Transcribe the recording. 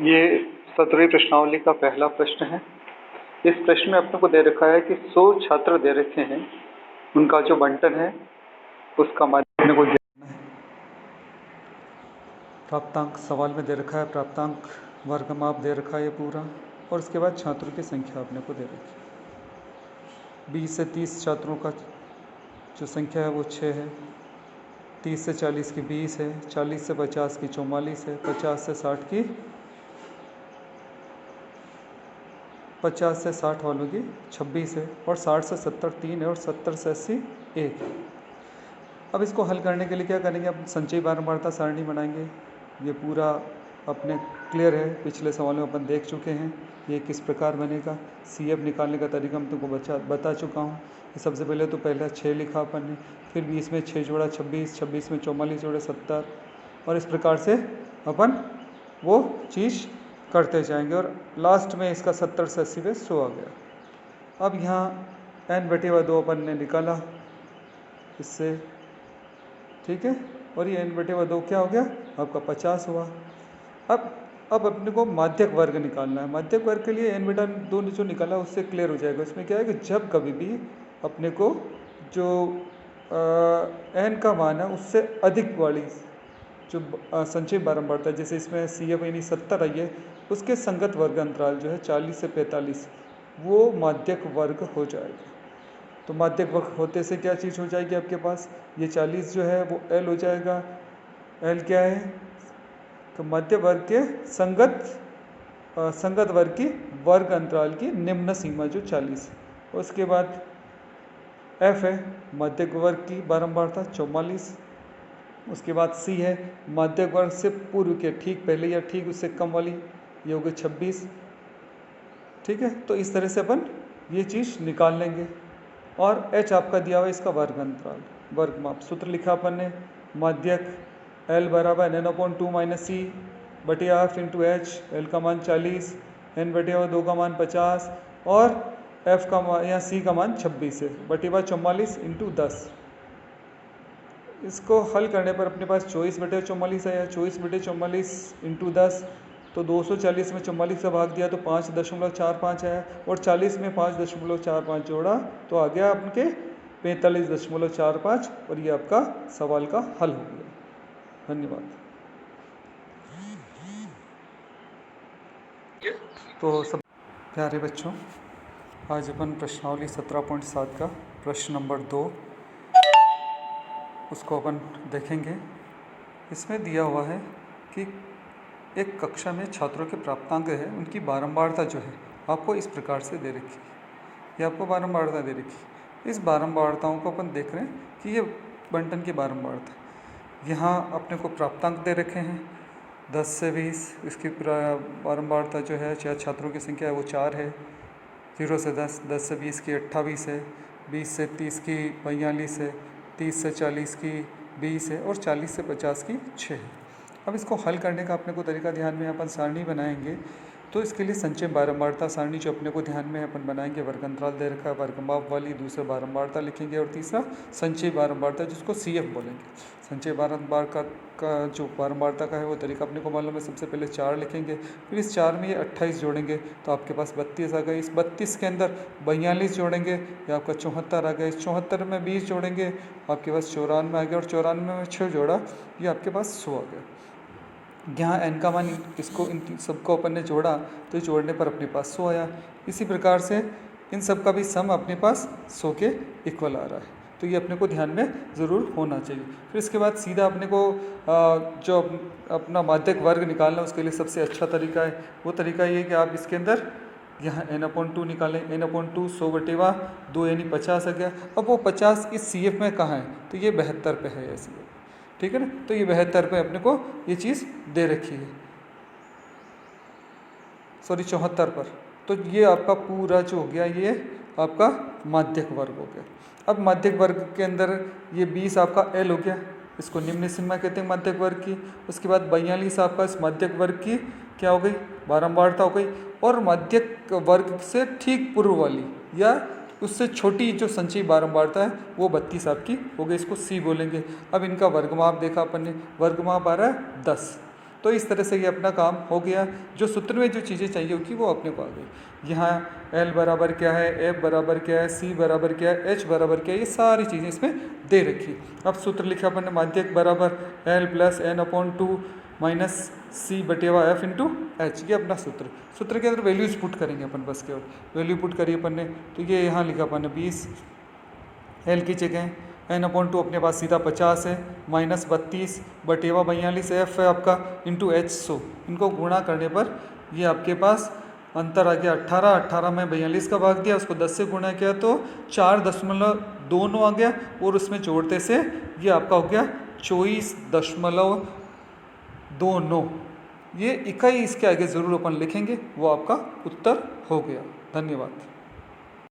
ये 17वीं प्रश्नावली का पहला प्रश्न है। इस प्रश्न में अपने को दे रखा है कि 100 छात्र दे रखे हैं, उनका जो बंटन है उसका माध्यम को जानना है। प्राप्तांक सवाल में दे रखा है, प्राप्तांक वर्ग माप दे रखा है ये पूरा, और उसके बाद छात्रों की संख्या अपने को दे रखी है। 20 से 30 छात्रों का जो संख्या है वो 6 है, 30 से 40 की 20 है, 40 से 50 की 44 है, 50 से 60 की 50 से 60 वालों की 26 है, और 60 से 70 3 है, और 70 से 80 1 है। अब इसको हल करने के लिए क्या करेंगे, अब संचयी बारंबारता सारणी बनाएंगे। ये पूरा अपने क्लियर है, पिछले सवालों में अपन देख चुके हैं ये किस प्रकार बनेगा। CF निकालने का तरीका मैं तुमको बता चुका हूँ। सबसे पहले तो पहला 6 लिखा अपन ने, फिर 20 में 6 जोड़ा 26, 26 में 44 जोड़े 70, और इस प्रकार से अपन वो चीज़ करते जाएंगे, और लास्ट में इसका 70 से 80 पे 100 आ गया। अब यहाँ n/2 अपन ने निकाला इससे, ठीक है, और ये n/2 क्या हो गया आपका 50 हुआ। अब अपने को माध्यक वर्ग निकालना है। माध्यक वर्ग के लिए n/2 जो निकाला उससे क्लियर हो जाएगा। इसमें क्या है कि जब कभी भी अपने को जो n का मान है उससे अधिक वाली जो संचयी बारंबारता, जैसे इसमें CF यानी 70 आई है, उसके संगत वर्ग अंतराल जो है 40 से 45, वो माध्यक वर्ग हो जाएगा। तो माध्यक वर्ग होते से क्या चीज़ हो जाएगी आपके पास, ये 40 जो है वो L हो जाएगा। L क्या है, तो मध्य वर्ग के संगत वर्ग की वर्ग अंतराल की निम्न सीमा जो 40। उसके बाद F है मध्यक वर्ग की बारंबारता 44। उसके बाद C है मध्यक वर्ग से पूर्व के ठीक पहले या ठीक उससे कम वाली, ये हो गई 26, ठीक है। तो इस तरह से अपन ये चीज़ निकाल लेंगे। और H आपका दिया हुआ है इसका वर्ग अंतराल, वर्ग माप। सूत्र लिखा अपन ने, माध्यक L बराबर n/2 - C बटे हाफ इंटू H। L का मान 40, n/2 का मान 50, और F का मान या C का मान 26 है, बटे 44 इंटू 10। इसको हल करने पर अपने पास 24/44 है, या 24/44 इंटू 10, तो 240 में 44 का भाग दिया तो 5.45 है, और 40 में 5.45 जोड़ा तो आ गया आपके 45.45, और ये आपका सवाल का हल हो गया। धन्यवाद। तो सब प्यारे बच्चों, आज अपन प्रश्नावली 17.7 का प्रश्न नंबर 2 उसको अपन देखेंगे। इसमें दिया हुआ है कि एक कक्षा में छात्रों के प्राप्तांक है, उनकी बारंबारता जो है आपको इस प्रकार से दे रखी है। ये आपको बारंबारता दे रखी है। इस बारंबारताओं को अपन देख रहे हैं कि ये बंटन की बारंबारता, यहाँ अपने को प्राप्तांक दे रखे हैं 10 से 20, इसकी बारंबारता जो है छात्रों की संख्या है वो 4 है। 0 से 10, 10 से 20 की 28 है, 20 से 30 की 42 है, 30 से 40 की 20 है, और 40 से 50 की 6 है। अब इसको हल करने का अपने को तरीका ध्यान में अपन सारणी बनाएंगे। तो इसके लिए संचय बारंबारता सारणी जो अपने को ध्यान में अपन बनाएंगे, वर्ग अंतराल दे रखा है, वर्ग माप वाली, दूसरा बारंबारता लिखेंगे, और तीसरा संचय बारंबारता जिसको CF बोलेंगे। संचय बारंबारता का जो बारंबारता का है वो तरीका अपने को मालूम है। सबसे पहले 4 लिखेंगे, फिर इस 4 में ये 28 जोड़ेंगे तो आपके पास 32 आ गए। इस 32 के अंदर 42 जोड़ेंगे, ये आपका 74 आ गया। इस 74 में 20 जोड़ेंगे, आपके पास 94 आ गया, और 94 में 6 जोड़ा, ये आपके पास 100 आ गया। यहाँ n का मान, इसको इन सबको अपन ने जोड़ा तो जोड़ने पर अपने पास 100 आया। इसी प्रकार से इन सब का भी सम अपने पास 100 के इक्वल आ रहा है। तो ये अपने को ध्यान में ज़रूर होना चाहिए। फिर इसके बाद सीधा अपने को जो अपना माध्यक वर्ग निकालना, उसके लिए सबसे अच्छा तरीका है, वो तरीका ये है कि आप इसके अंदर यहाँ n/2 निकालें। n/2 100/2 यानी 50 आ गया। अब वो 50 इस CF में कहाँ है, तो ये 72 पे है ऐसी, ठीक है ना। तो ये 72 पे अपने को ये चीज़ दे रखी है, सॉरी 74 पर। तो ये आपका पूरा जो हो गया ये आपका माध्यक वर्ग हो गया। अब माध्यक वर्ग के अंदर ये 20 आपका L हो गया, इसको निम्न सीमा कहते हैं माध्यक वर्ग की। उसके बाद 42 आपका इस माध्यक वर्ग की क्या हो गई, बारंबारता हो गई। और माध्यक वर्ग से ठीक पूर्व वाली या उससे छोटी जो संचयी बारंबारता है वो 32 आपकी हो गई, इसको C बोलेंगे। अब इनका वर्गमाप देखा अपन ने, वर्गमाप आ रहा है 10। तो इस तरह से ये अपना काम हो गया। जो सूत्र में जो चीज़ें चाहिए होगी वो अपने को आ गई। यहाँ L बराबर क्या है, F बराबर क्या है, C बराबर क्या है, H बराबर क्या है, ये सारी चीज़ें इसमें दे रखी। अब सूत्र लिखा अपन ने माध्यक बराबर L plus N/2 minus C बटेवा F into H, ये अपना सूत्र के अंदर वैल्यूज पुट करेंगे अपन, बस केवल वैल्यू पुट करिए अपन ने। तो ये यहाँ लिखा अपन ने 20, L की जगह N/2 अपने पास सीधा 50 है, माइनस 32 बटेवा 42 F है आपका इंटू H 100। इनको गुणा करने पर ये आपके पास अंतर आ गया 18 में 42 का भाग दिया, उसको 10 से गुणा किया तो 4.29 आ गया, और उसमें जोड़ते से ये आपका हो गया 24.29। ये इकाई इसके आगे ज़रूर अपन लिखेंगे, वो आपका उत्तर हो गया। धन्यवाद।